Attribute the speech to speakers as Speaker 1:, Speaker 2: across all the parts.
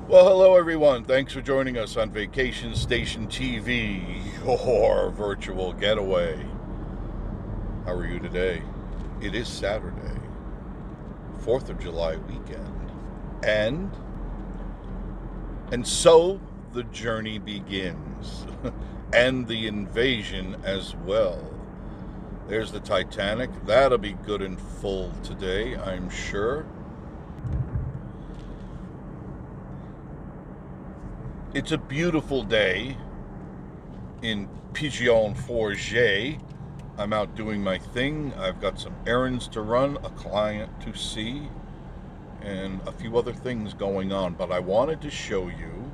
Speaker 1: Well, hello everyone. Thanks for joining us on Vacation Station TV, your virtual getaway. How are you today? It is Saturday, 4th of July weekend. And so the journey begins. And the invasion as well. There's the Titanic. That'll be good and full today, I'm sure. It's a beautiful day in Pigeon Forge. I'm out doing my thing. I've got some errands to run, a client to see, and a few other things going on. But I wanted to show you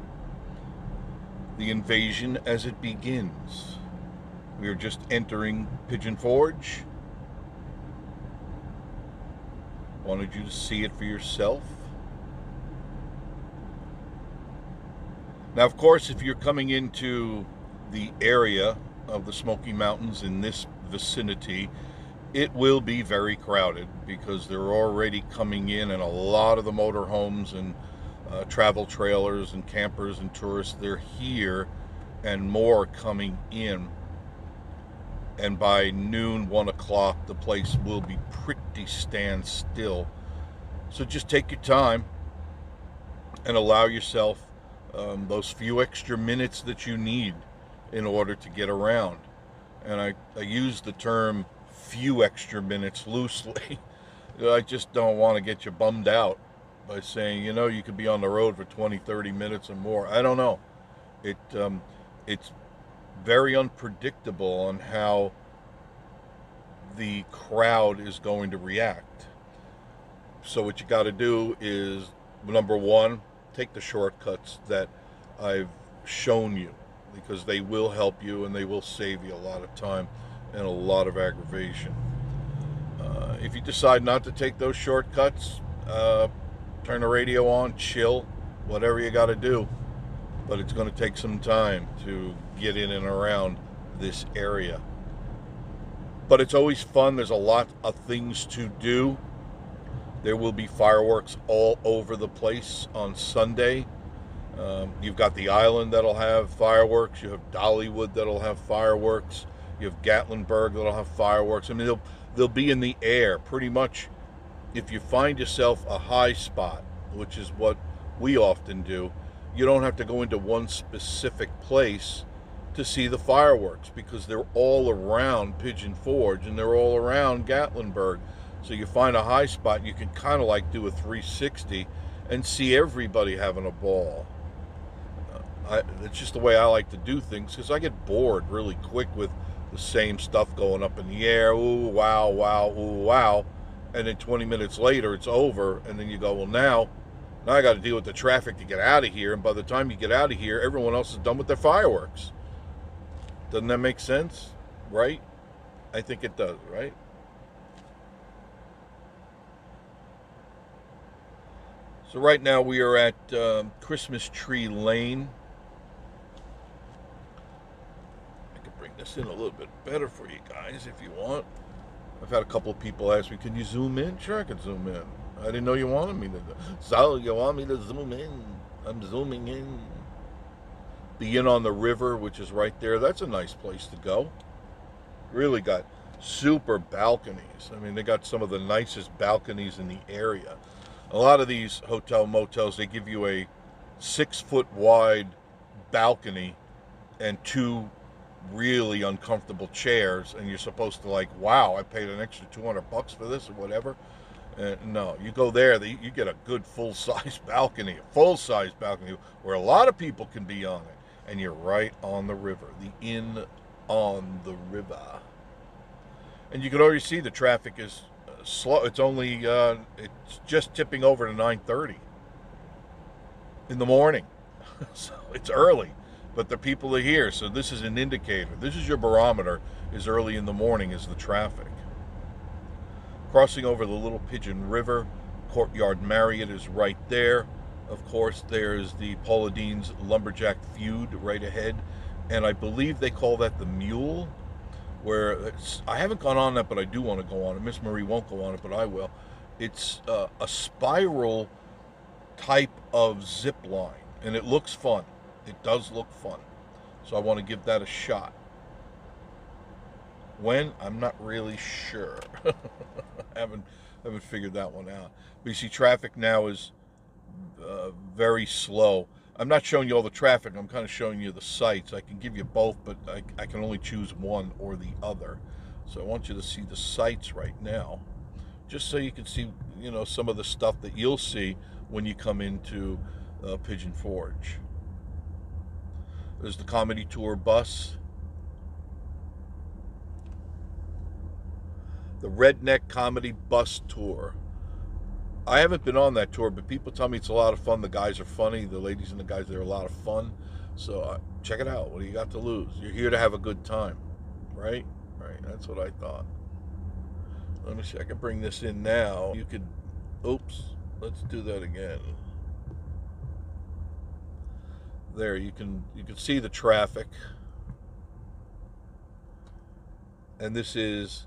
Speaker 1: the invasion as it begins. We are just entering Pigeon Forge. Wanted you to see it for yourself. Now, of course, if you're coming into the area of the Smoky Mountains in this vicinity, it will be very crowded because they're already coming in, and a lot of the motorhomes and travel trailers and campers and tourists, they're here, and more coming in. And by noon, 1 o'clock, the place will be pretty standstill. So just take your time and allow yourself those few extra minutes that you need in order to get around. And I use the term few extra minutes loosely. I just don't want to get you bummed out by saying, you could be on the road for 20, 30 minutes or more. I don't know. It's very unpredictable on how the crowd is going to react. So what you got to do is, number one, take the shortcuts that I've shown you, because they will help you and they will save you a lot of time and a lot of aggravation. If you decide not to take those shortcuts, turn the radio on, chill, whatever you got to do. But it's going to take some time to get in and around this area. But it's always fun. There's a lot of things to do. There will be fireworks all over the place on Sunday. You've got the island that'll have fireworks. You have Dollywood that'll have fireworks. You have Gatlinburg that'll have fireworks. I mean, they'll be in the air pretty much. If you find yourself a high spot, which is what we often do, you don't have to go into one specific place to see the fireworks, because they're all around Pigeon Forge and they're all around Gatlinburg. So you find a high spot, you can kind of like do a 360 and see everybody having a ball. It's just the way I like to do things, because I get bored really quick with the same stuff going up in the air. Ooh, wow, wow, ooh, wow. And then 20 minutes later, it's over. And then you go, well, now I got to deal with the traffic to get out of here. And by the time you get out of here, everyone else is done with their fireworks. Doesn't that make sense? Right? I think it does, right? So right now we are at Christmas Tree Lane. I can bring this in a little bit better for you guys if you want. I've had a couple of people ask me, can you zoom in? Sure, I can zoom in. I didn't know you wanted me to. So you want me to zoom in? I'm zooming in. The Inn on the River, which is right there, that's a nice place to go. Really got super balconies. I mean, they got some of the nicest balconies in the area. A lot of these hotel motels, they give you a 6-foot wide balcony and 2 really uncomfortable chairs, and you're supposed to, like, wow, I paid an extra $200 for this or whatever. No, you go there, you get a good full-size balcony, where a lot of people can be on it, and you're right on the river. The Inn on the River. And you can already see the traffic is slow. It's only it's just tipping over to 9:30 in the morning. So it's early, but the people are here. So this is an indicator. This is your barometer. Is early in the morning is the traffic. Crossing over the Little Pigeon River, Courtyard Marriott is right there. Of course, there's the Paula Dean's Lumberjack Feud right ahead, and I believe they call that the Mule, where I haven't gone on that, but I do want to go on it. Miss Marie won't go on it, but I will. It's a spiral type of zip line, and it looks fun. It does look fun. So I want to give that a shot. When? I'm not really sure. I haven't figured that one out. But you see, traffic now is very slow. I'm not showing you all the traffic. I'm kind of showing you the sights. I can give you both, but I can only choose one or the other. So I want you to see the sights right now, just so you can see, you know, some of the stuff that you'll see when you come into Pigeon Forge. There's the comedy tour bus. The Redneck Comedy Bus Tour. I haven't been on that tour, but people tell me it's a lot of fun. The guys are funny. The ladies and the guys, they're a lot of fun. So check it out. What do you got to lose? You're here to have a good time, right? Right. That's what I thought. Let me see. I can bring this in now. You could. Oops. Let's do that again. There. You can see the traffic. And this is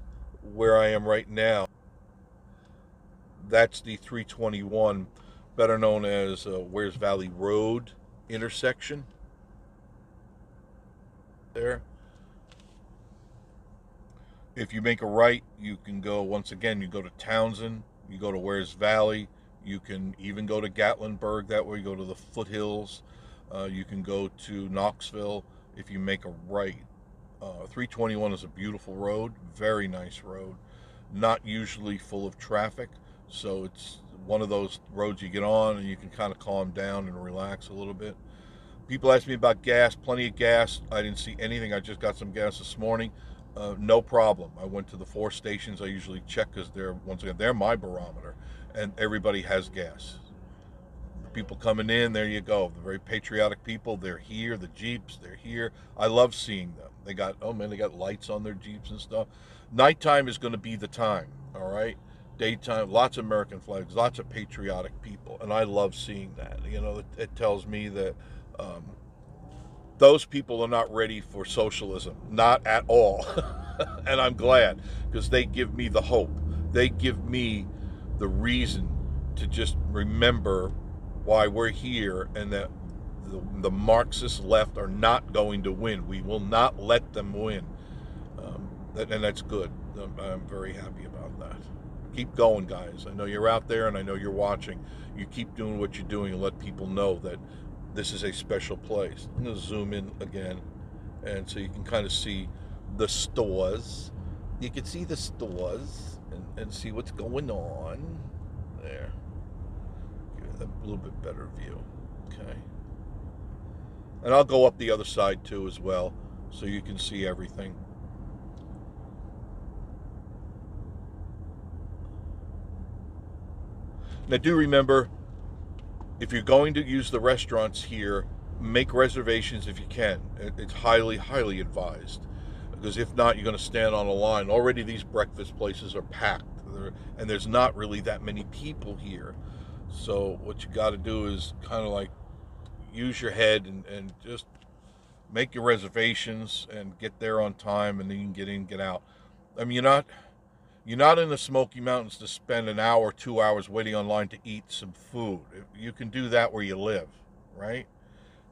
Speaker 1: where I am right now. That's the 321, better known as Wears Valley Road intersection. There. If you make a right, you can go, once again, you go to Townsend, you go to Wears Valley, you can even go to Gatlinburg, that way you go to the foothills, you can go to Knoxville if you make a right. 321 is a beautiful road, very nice road, not usually full of traffic. So it's one of those roads you get on and you can kind of calm down and relax a little bit. People ask me about gas, plenty of gas. I didn't see anything. I just got some gas this morning. No problem. I went to the 4 stations I usually check because they're, once again, they're my barometer, and everybody has gas. The people coming in, there you go. The very patriotic people, they're here. The Jeeps, they're here. I love seeing them. They got, oh man, they got lights on their Jeeps and stuff. Nighttime is going to be the time, all right? Daytime, lots of American flags, lots of patriotic people, and I love seeing that. You know, it tells me that those people are not ready for socialism, not at all. And I'm glad, because they give me the hope. They give me the reason to just remember why we're here, and that the Marxist left are not going to win. We will not let them win, and that's good. I'm very happy about that. Keep going, guys. I know you're out there, and I know you're watching. You keep doing what you're doing and let people know that this is a special place. I'm going to zoom in again, and so you can kind of see the stores. You can see the stores and see what's going on. There. Give it a little bit better view. Okay. And I'll go up the other side, too, as well, so you can see everything. Now, do remember, if you're going to use the restaurants here, make reservations if you can. It's highly, highly advised. Because if not, you're going to stand on a line. Already these breakfast places are packed, and there's not really that many people here. So what you got to do is kind of like use your head and just make your reservations and get there on time, and then you can get in, get out. I mean, you're not in the Smoky Mountains to spend an hour, 2 hours waiting online to eat some food. You can do that where you live, right?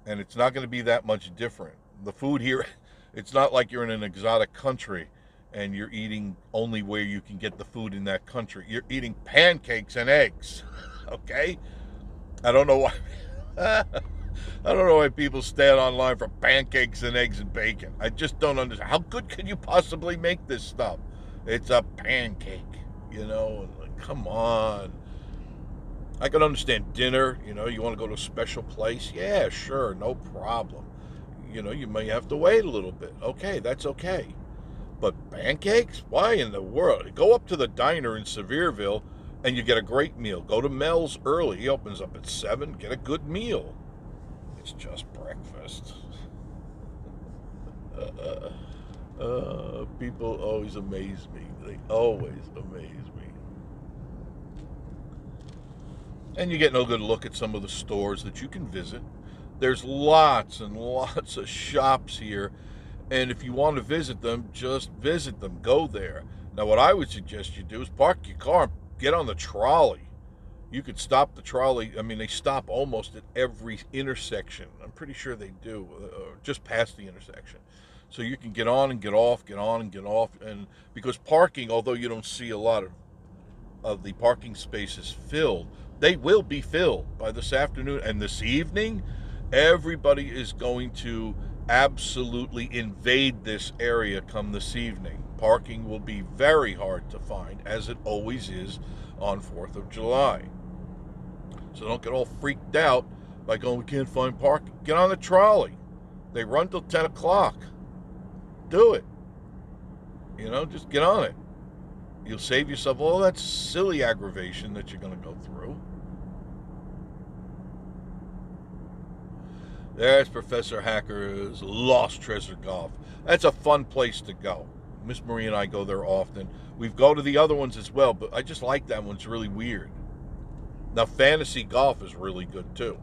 Speaker 1: And it's not going to be that much different. The food here, it's not like you're in an exotic country and you're eating only where you can get the food in that country. You're eating pancakes and eggs, okay? I don't know why. I don't know why people stand online for pancakes and eggs and bacon. I just don't understand. How good could you possibly make this stuff? It's a pancake, you know, like, come on. I can understand dinner, you know, you want to go to a special place. Yeah, sure, no problem. You know, you may have to wait a little bit. Okay, that's okay. But pancakes? Why in the world? Go up to the diner in Sevierville and you get a great meal. Go to Mel's early. He opens up at 7. Get a good meal. It's just breakfast. People always amaze me. They always amaze me. And you get no good look at some of the stores that you can visit. There's lots and lots of shops here. And if you want to visit them, just visit them. Go there. Now, what I would suggest you do is park your car, get on the trolley, You could stop the trolley. I mean, they stop almost at every intersection. I'm pretty sure they do, just past the intersection. So you can get on and get off, get on and get off. And because parking, although you don't see a lot of the parking spaces filled, they will be filled by this afternoon and this evening. Everybody is going to absolutely invade this area come this evening. Parking will be very hard to find, as it always is on 4th of July. So don't get all freaked out by going, we can't find parking. Get on the trolley. They run till 10 o'clock. Do it. Just get on it. You'll save yourself all that silly aggravation that you're going to go through. There's Professor Hacker's Lost Treasure Golf. That's a fun place to go. Miss Marie and I go there often. We've go to the other ones as well, but I just like that one. It's really weird. Now, Fantasy Golf is really good too.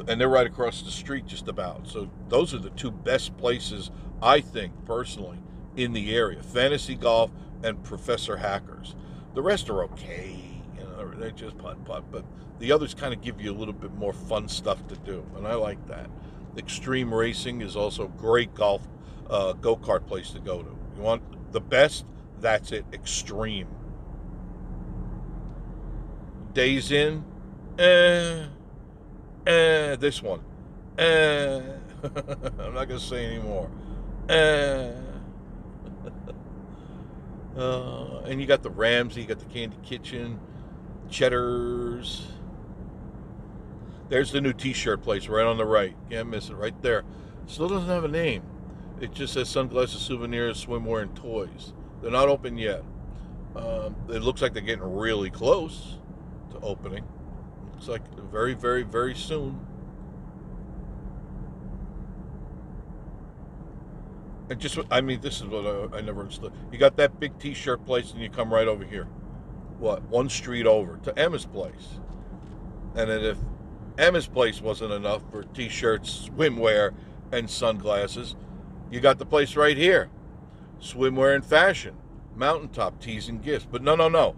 Speaker 1: And they're right across the street just about. So those are the two best places, I think, personally, in the area. Fantasy Golf and Professor Hacker's. The rest are okay. They're just putt-putt. But the others kind of give you a little bit more fun stuff to do. And I like that. Extreme Racing is also a great golf go-kart place to go to. You want the best? That's it. Extreme. Days In? This one. I'm not going to say anymore. And you got the Ramsey, you got the Candy Kitchen, Cheddar's. There's the new t-shirt place right on the right. Can't miss it, right there. Still doesn't have a name. It just says Sunglasses, Souvenirs, Swimwear, and Toys. They're not open yet. It looks like they're getting really close to opening. Looks like very, very, very soon. And this is what I never understood. You got that big t-shirt place and you come right over here. One street over to Emma's place. And then if Emma's place wasn't enough for t-shirts, swimwear, and sunglasses, you got the place right here. Swimwear and Fashion. Mountaintop Tees and Gifts. But no.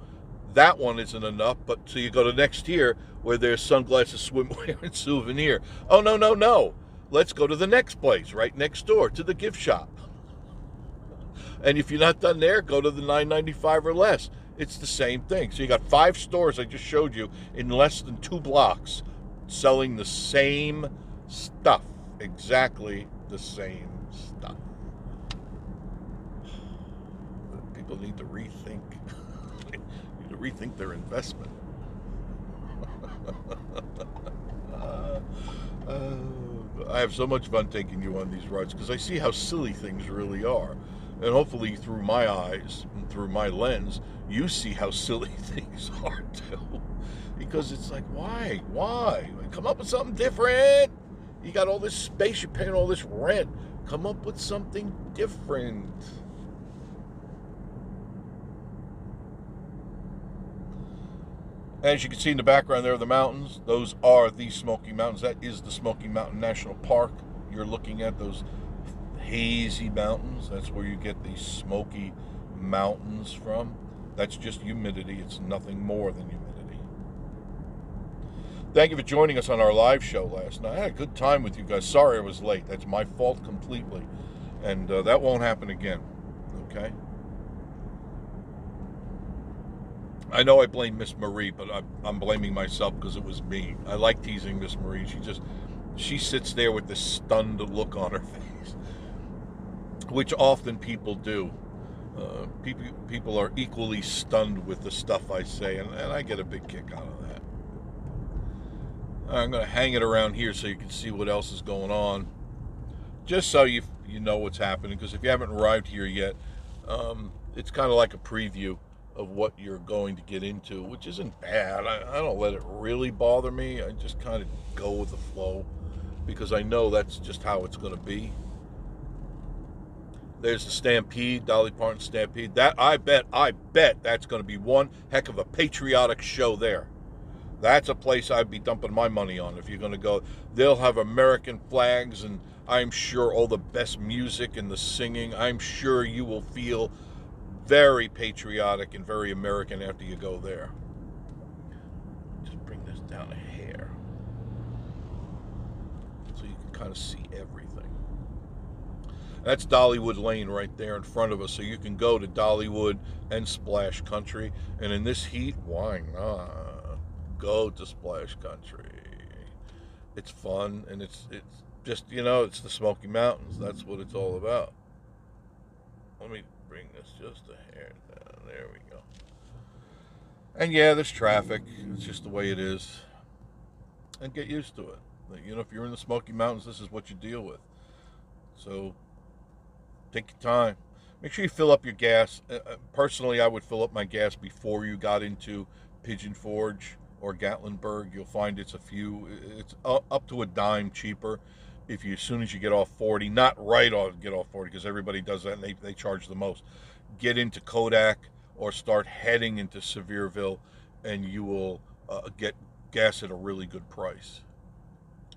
Speaker 1: That one isn't enough. But so you go to next here where there's sunglasses, swimwear, and Souvenir. Oh, no. Let's go to the next place right next door to the gift shop. And if you're not done there, go to the $9.95 or less. It's the same thing. So you got 5 stores I just showed you in less than 2 blocks selling the same stuff. Exactly the same stuff. People need to rethink. Need to rethink their investment. I have so much fun taking you on these rides because I see how silly things really are. And hopefully through my eyes and through my lens, you see how silly things are too. Because it's like, why? Come up with something different. You got all this space, you're paying all this rent. Come up with something different. As you can see in the background there are the mountains. Those are the Smoky Mountains. That is the Smoky Mountain National Park. You're looking at those hazy mountains. That's where you get the Smoky Mountains from. That's just humidity. It's nothing more than humidity. Thank you for joining us on our live show last night. I had a good time with you guys. Sorry I was late. That's my fault completely. And that won't happen again. Okay? I know I blame Miss Marie, but I'm blaming myself because it was me. I like teasing Miss Marie. She sits there with this stunned look on her face, which often people do. People are equally stunned with the stuff I say, and I get a big kick out of that. I'm going to hang it around here so you can see what else is going on, just so you know what's happening, because if you haven't arrived here yet, it's kind of like a preview of what you're going to get into, which isn't bad. I don't let it really bother me. I just kind of go with the flow because I know that's just how it's going to be. There's the Stampede, Dolly Parton Stampede. That I bet that's going to be one heck of a patriotic show there. That's a place I'd be dumping my money on if you're going to go. They'll have American flags, and I'm sure all the best music and the singing. I'm sure you will feel very patriotic and very American after you go there. down a hair so you can kind of see everything. That's Dollywood Lane right there in front of us, so you can go to Dollywood and Splash Country. And in this heat, why not go to Splash Country? It's fun, and it's just, it's the Smoky Mountains. That's what it's all about. Let me bring this just a hair down. There we go. And yeah, there's traffic. It's just the way it is. And get used to it. If you're in the Smoky Mountains, this is what you deal with. So take your time. Make sure you fill up your gas. Personally, I would fill up my gas before you got into Pigeon Forge or Gatlinburg. You'll find it's up to a dime cheaper as soon as you get off 40. Not right off get off 40, because everybody does that and they charge the most. Get into Kodak or start heading into Sevierville, and you will get gas at a really good price.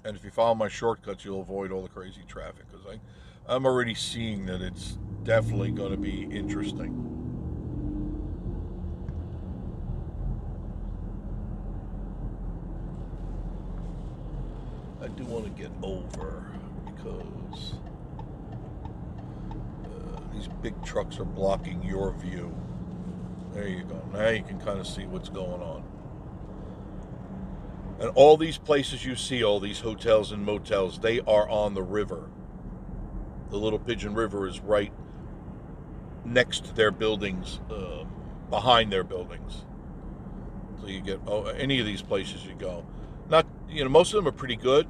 Speaker 1: And if you follow my shortcuts, you'll avoid all the crazy traffic, because I'm already seeing that it's definitely going to be interesting. I do want to get over because these big trucks are blocking your view. There you go. Now you can kind of see what's going on. And all these places you see, all these hotels and motels, they are on the river. The Little Pigeon River is right next to their buildings, behind their buildings. So you get any of these places you go. Not, most of them are pretty good.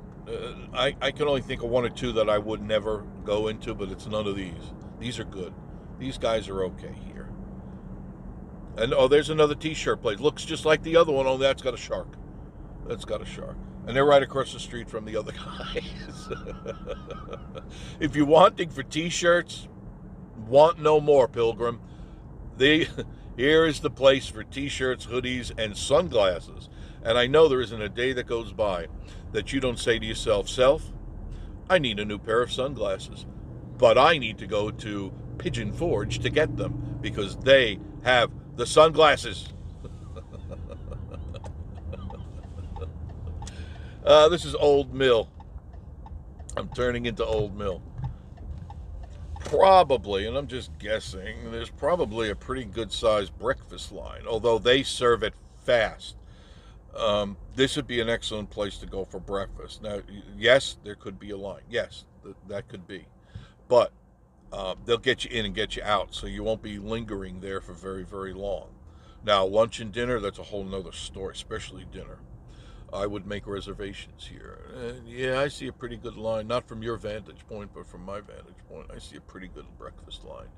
Speaker 1: I can only think of one or two that I would never go into, but it's none of these. These are good. These guys are okay here. And there's another t-shirt place. Looks just like the other one, only that's got a shark. That's got a shark. And they're right across the street from the other guys. If you're wanting for t-shirts, want no more, Pilgrim. Here is the place for t-shirts, hoodies, and sunglasses. And I know there isn't a day that goes by that you don't say to yourself, Self, I need a new pair of sunglasses. But I need to go to Pigeon Forge to get them, because they have the sunglasses. This is Old Mill. I'm turning into Old Mill. Probably, and I'm just guessing, there's probably a pretty good sized breakfast line, although they serve it fast. This would be an excellent place to go for breakfast. Now, yes, there could be a line. Yes, that could be. But they'll get you in and get you out, so you won't be lingering there for very, very long. Now, lunch and dinner, that's a whole nother story, especially dinner. I would make reservations here. Yeah, I see a pretty good line. Not from your vantage point, but from my vantage point. I see a pretty good breakfast line.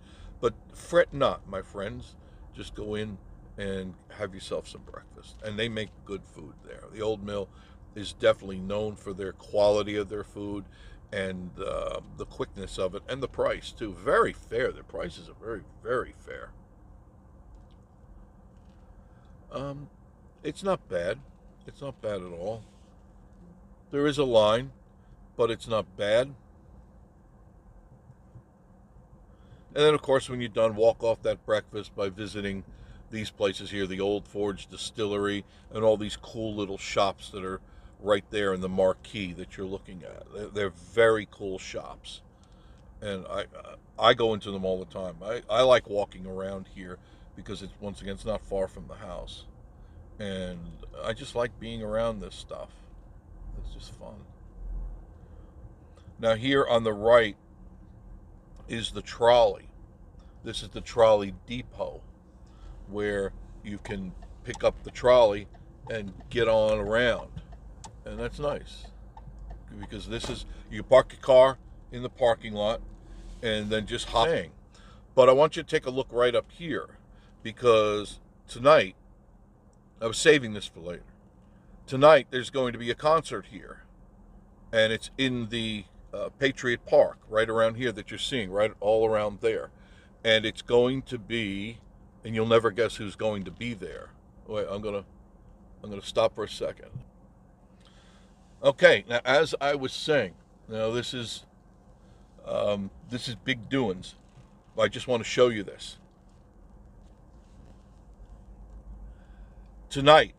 Speaker 1: But fret not, my friends. Just go in and have yourself some breakfast. And they make good food there. The Old Mill is definitely known for their quality of their food and the quickness of it, and the price, too. Very fair. Their prices are very, very fair. It's not bad. It's not bad at all. There is a line, but it's not bad. And then, of course, when you're done, walk off that breakfast by visiting these places here, the Old Forge Distillery, and all these cool little shops that are right there in the marquee that you're looking at. They're very cool shops. And I go into them all the time. I like walking around here because once again, it's not far from the house. And I just like being around this stuff. It's just fun. Now here on the right is the trolley. This is the trolley depot where you can pick up the trolley and get on around. And that's nice. Because you park your car in the parking lot and then just hop in. But I want you to take a look right up here, because tonight, I was saving this for later. Tonight, there's going to be a concert here. And it's in the Patriot Park, right around here that you're seeing, right all around there. And it's going to be, and you'll never guess who's going to be there. Wait, I'm gonna stop for a second. Okay, now as I was saying, now this is big doings. I just want to show you this. Tonight,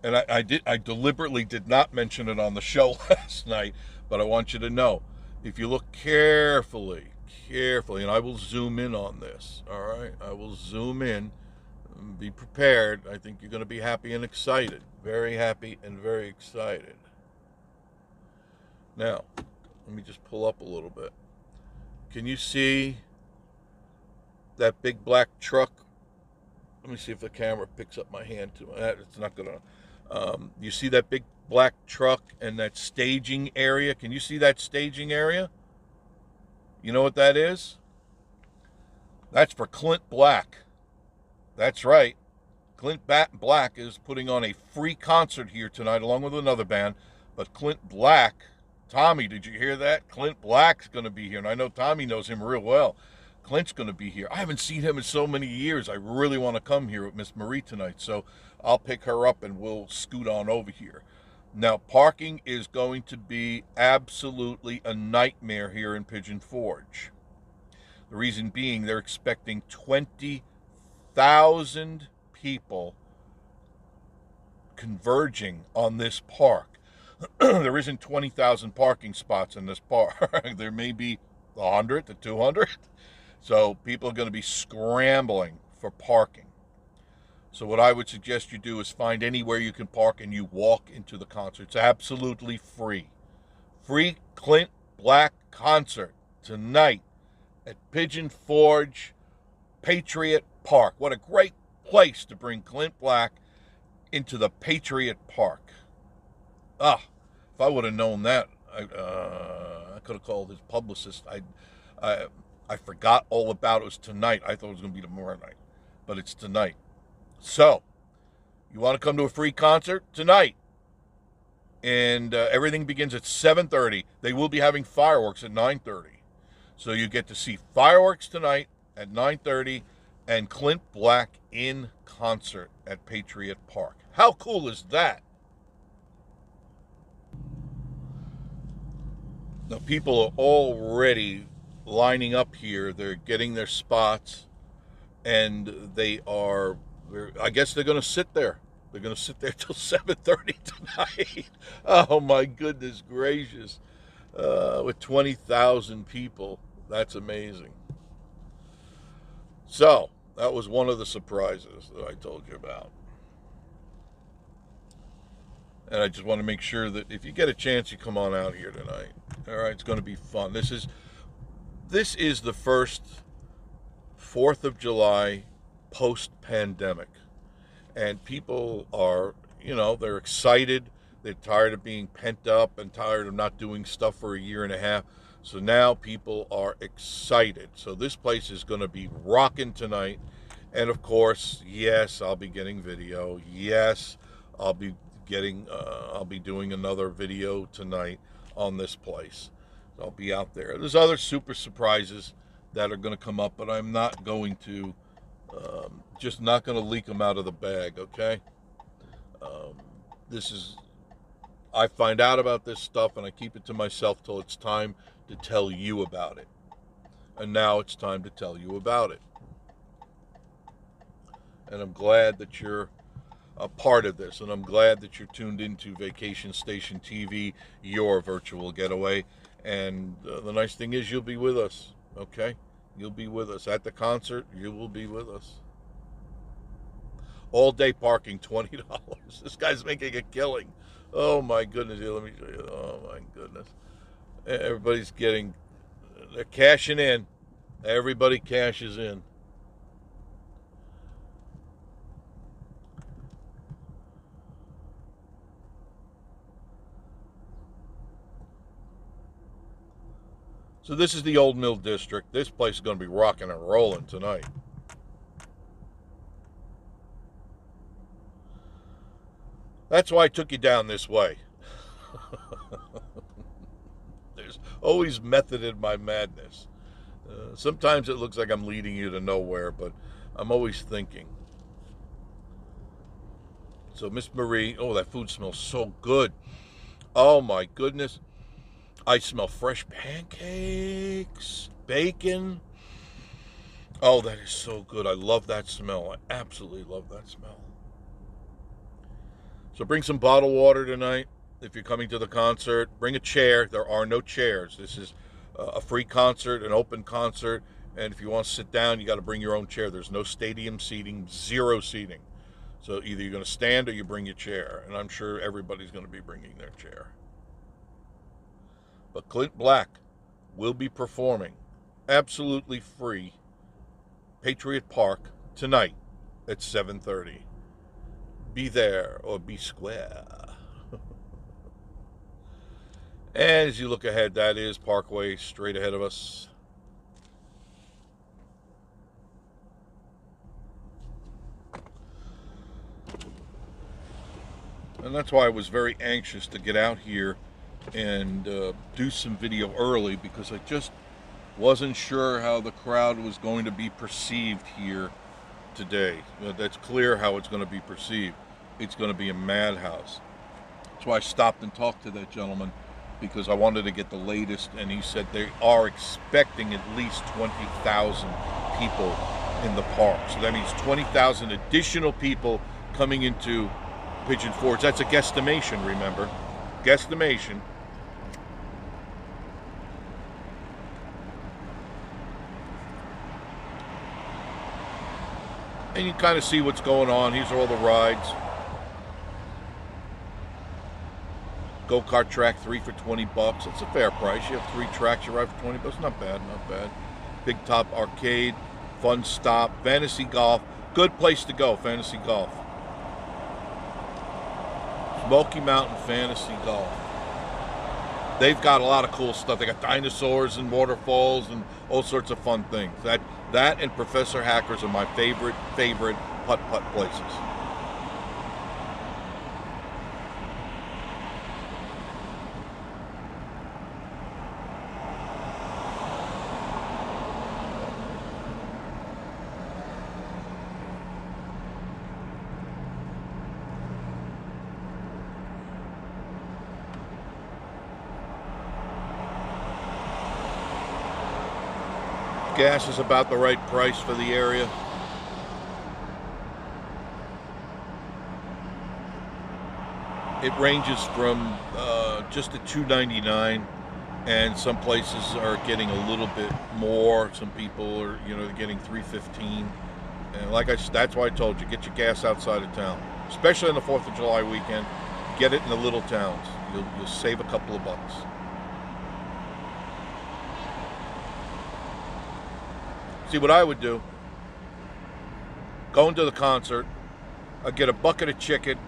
Speaker 1: And I deliberately did not mention it on the show last night, but I want you to know, if you look carefully, and I will zoom in on this, all right? I will zoom in. Be prepared. I think you're going to be happy and excited. Very happy and very excited. Now, let me just pull up a little bit. Can you see that big black truck? Let me see if the camera picks up my hand too. It's not going to. You see that big black truck and that staging area? Can you see that staging area? You know what that is? That's for Clint Black. That's right. Clint Black is putting on a free concert here tonight along with another band. But Clint Black, Tommy, did you hear that? Clint Black's going to be here. And I know Tommy knows him real well. Clint's going to be here. I haven't seen him in so many years. I really want to come here with Miss Marie tonight. So I'll pick her up and we'll scoot on over here. Now, parking is going to be absolutely a nightmare here in Pigeon Forge. The reason being they're expecting 20,000 people converging on this park. There isn't 20,000 parking spots in this park. There may be 100 to 200. So people are going to be scrambling for parking. So what I would suggest you do is find anywhere you can park and you walk into the concert. It's absolutely free. Free Clint Black concert tonight at Pigeon Forge, Patriot Park. What a great place to bring Clint Black into the Patriot Park. If I would have known that, I could have called his publicist. I forgot all about it. It was tonight. I thought it was going to be tomorrow night, but it's tonight. So, you want to come to a free concert tonight, and everything begins at 7:30. They will be having fireworks at 9:30. So you get to see fireworks tonight at 9:30 and Clint Black in concert at Patriot Park. How cool is that? Now, people are already lining up here. They're getting their spots, and I guess they're going to sit there. They're going to sit there till 7:30 tonight. Oh, my goodness gracious. With 20,000 people. That's amazing. So, that was one of the surprises that I told you about. And I just want to make sure that if you get a chance, you come on out here tonight. All right, it's going to be fun. This is the first 4th of July post-pandemic. And people are, they're excited. They're tired of being pent up and tired of not doing stuff for a year and a half. So now people are excited. So this place is going to be rocking tonight. And of course, yes, I'll be getting video. Yes, I'll be doing another video tonight on this place. So I'll be out there. There's other super surprises that are going to come up, but I'm not going to, just not going to leak them out of the bag, okay? I find out about this stuff and I keep it to myself till it's time to tell you about it. And now it's time to tell you about it. And I'm glad that you're a part of this, and I'm glad that you're tuned into Vacation Station TV, your virtual getaway. And the nice thing is you'll be with us, okay? You'll be with us. At the concert, you will be with us. All day parking, $20. This guy's making a killing. Oh, my goodness. Here, let me show you. Oh, my goodness. Everybody's they're cashing in. Everybody cashes in. So this is the Old Mill District. This place is going to be rocking and rolling tonight. That's why I took you down this way. There's always method in my madness. Sometimes it looks like I'm leading you to nowhere, but I'm always thinking. So Miss Marie, oh, that food smells so good. Oh my goodness. I smell fresh pancakes, bacon. Oh, that is so good. I love that smell. I absolutely love that smell. So bring some bottled water tonight. If you're coming to the concert, bring a chair. There are no chairs. This is a free concert, an open concert. And if you want to sit down, you got to bring your own chair. There's no stadium seating, zero seating. So either you're going to stand or you bring your chair. And I'm sure everybody's going to be bringing their chair. But Clint Black will be performing absolutely free Patriot Park tonight at 7:30. Be there or be square. And as you look ahead, that is Parkway straight ahead of us. And that's why I was very anxious to get out here and do some video early, because I just wasn't sure how the crowd was going to be perceived here today. That's clear how it's going to be perceived. It's going to be a madhouse. That's why I stopped and talked to that gentleman, because I wanted to get the latest, and he said they are expecting at least 20,000 people in the park. So that means 20,000 additional people coming into Pigeon Forge. That's a guesstimation, remember? Guesstimation. And you kind of see what's going on. These are all the rides. Go-kart track, 3 for $20. It's a fair price. You have 3 tracks, you ride for $20. Not bad, not bad. Big Top Arcade, Fun Stop, Fantasy Golf. Good place to go, Fantasy Golf. Smoky Mountain Fantasy Golf. They've got a lot of cool stuff. They got dinosaurs and waterfalls and all sorts of fun things. That and Professor Hackers are my favorite putt-putt places. Gas is about the right price for the area. It ranges from just at $2.99, and some places are getting a little bit more. Some people are, they're getting $3.15. And that's why I told you, get your gas outside of town, especially on the 4th of July weekend. Get it in the little towns. You'll save a couple of bucks. See, what I would do, going to the concert, I'd get a bucket of chicken,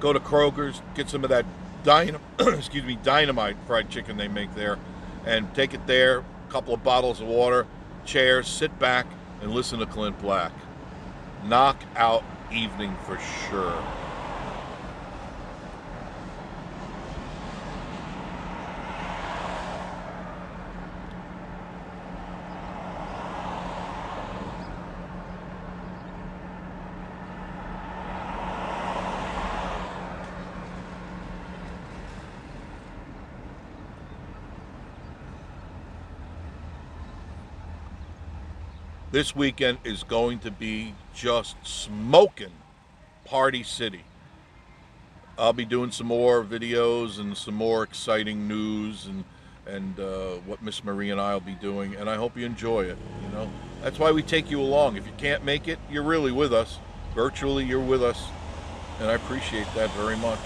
Speaker 1: go to Kroger's, get some of that dynamite fried chicken they make there, and take it there, a couple of bottles of water, chairs, sit back, and listen to Clint Black. Knockout evening for sure. This weekend is going to be just smoking Party City. I'll be doing some more videos and some more exciting news and what Miss Marie and I will be doing, and I hope you enjoy it. That's why we take you along. If you can't make it, you're really with us. Virtually, you're with us, and I appreciate that very much.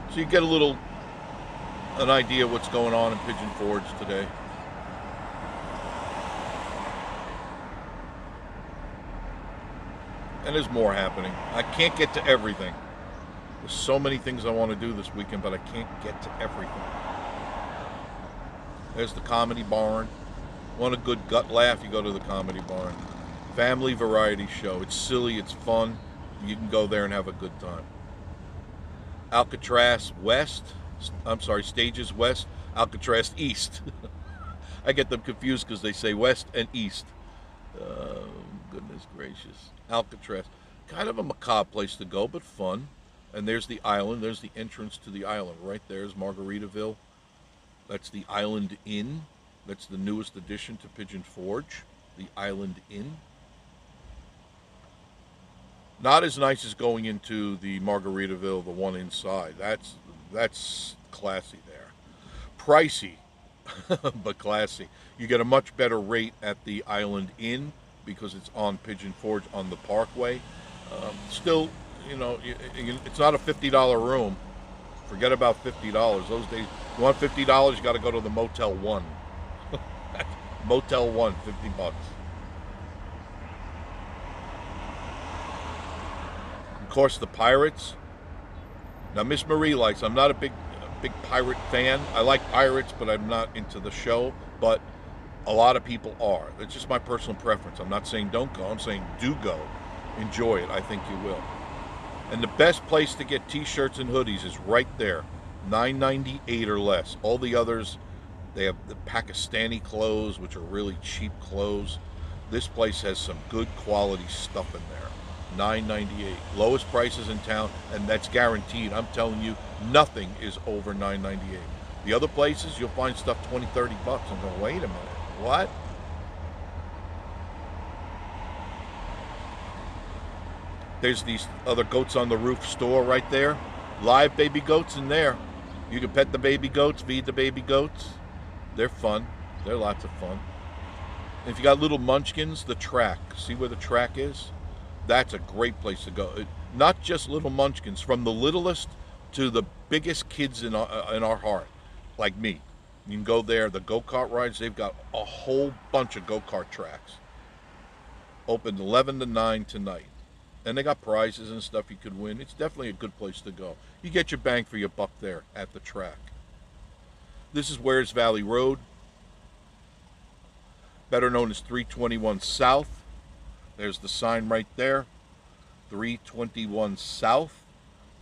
Speaker 1: So you get an idea of what's going on in Pigeon Forge today. And there's more happening. I can't get to everything. There's so many things I want to do this weekend, but I can't get to everything. There's the Comedy Barn. Want a good gut laugh, you go to the Comedy Barn. Family variety show. It's silly, it's fun. You can go there and have a good time. Alcatraz West. Stages West, Alcatraz East. I get them confused because they say West and East. Goodness gracious. Alcatraz. Kind of a macabre place to go, but fun. And there's the island. There's the entrance to the island. Right there is Margaritaville. That's the Island Inn. That's the newest addition to Pigeon Forge, the Island Inn. Not as nice as going into the Margaritaville, the one inside. That's classy there. Pricey, but classy. You get a much better rate at the Island Inn because it's on Pigeon Forge on the Parkway. Still, it's not a $50 room. Forget about $50. Those days, you want $50, you got to go to the Motel 1. Motel 1, $50. Of course, the Pirates. Now, Miss Marie likes. I'm not a big pirate fan. I like pirates, but I'm not into the show. But a lot of people are. It's just my personal preference. I'm not saying don't go. I'm saying do go. Enjoy it. I think you will. And the best place to get T-shirts and hoodies is right there, $9.98 or less. All the others, they have the Pakistani clothes, which are really cheap clothes. This place has some good quality stuff in there. $9.98, lowest prices in town, and that's guaranteed. I'm telling you, nothing is over $9.98. The other places, you'll find stuff $20, $30. I'm going, wait a minute, what? There's these other goats on the roof store right there. Live baby goats in there. You can pet the baby goats, feed the baby goats. They're fun. They're lots of fun. And if you got little munchkins, the track. See where the track is? That's a great place to go. Not just little munchkins, from the littlest to the biggest kids in our heart, like me. You can go there. The go-kart rides, they've got a whole bunch of go-kart tracks. Open 11 to 9 tonight. And they got prizes and stuff you could win. It's definitely a good place to go. You get your bang for your buck there at the track. This is Wares Valley Road, better known as 321 South. There's the sign right there, 321 South.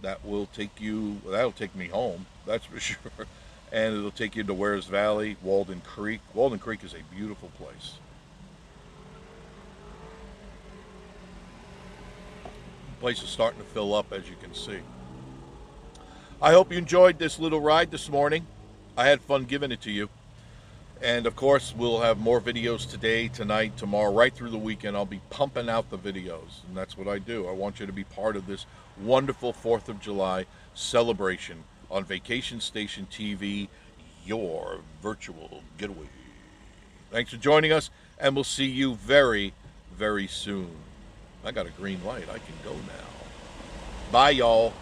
Speaker 1: That'll take me home, that's for sure. And it'll take you to Wares Valley, Walden Creek. Walden Creek is a beautiful place. The place is starting to fill up, as you can see. I hope you enjoyed this little ride this morning. I had fun giving it to you. And of course, we'll have more videos today, tonight, tomorrow, right through the weekend. I'll be pumping out the videos, and that's what I do. I want you to be part of this wonderful 4th of July celebration on Vacation Station TV, your virtual getaway. Thanks for joining us, and we'll see you very, very soon. I got a green light. I can go now. Bye, y'all.